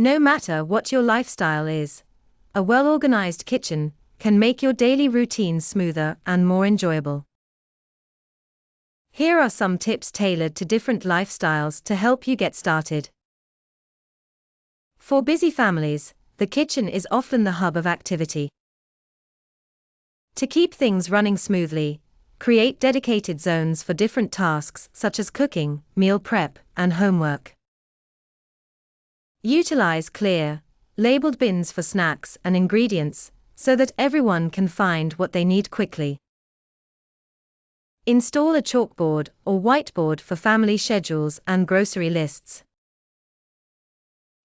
No matter what your lifestyle is, a well-organized kitchen can make your daily routine smoother and more enjoyable. Here are some tips tailored to different lifestyles to help you get started. For busy families, the kitchen is often the hub of activity. To keep things running smoothly, create dedicated zones for different tasks such as cooking, meal prep, and homework. Utilize clear, labeled bins for snacks and ingredients so that everyone can find what they need quickly. Install a chalkboard or whiteboard for family schedules and grocery lists.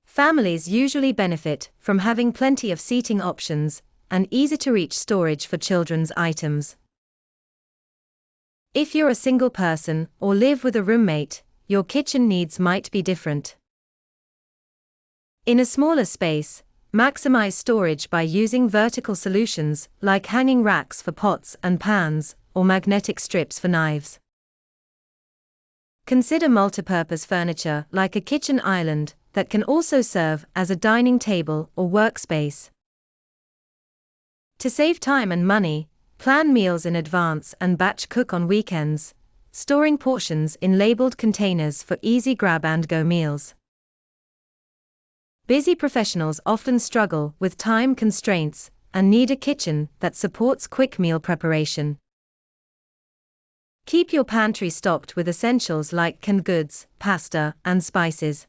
Families usually benefit from having plenty of seating options and easy-to-reach storage for children's items. If you're a single person or live with a roommate, your kitchen needs might be different. In a smaller space, maximize storage by using vertical solutions like hanging racks for pots and pans or magnetic strips for knives. Consider multipurpose furniture like a kitchen island that can also serve as a dining table or workspace. To save time and money, plan meals in advance and batch cook on weekends, storing portions in labeled containers for easy grab-and-go meals. Busy professionals often struggle with time constraints and need a kitchen that supports quick meal preparation. Keep your pantry stocked with essentials like canned goods, pasta, and spices.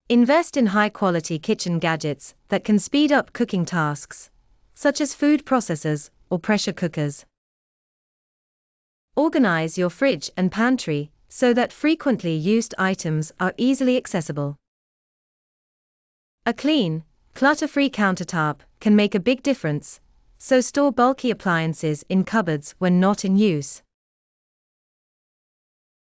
Invest in high-quality kitchen gadgets that can speed up cooking tasks, such as food processors or pressure cookers. Organize your fridge and pantry so that frequently used items are easily accessible. A clean, clutter-free countertop can make a big difference, so store bulky appliances in cupboards when not in use.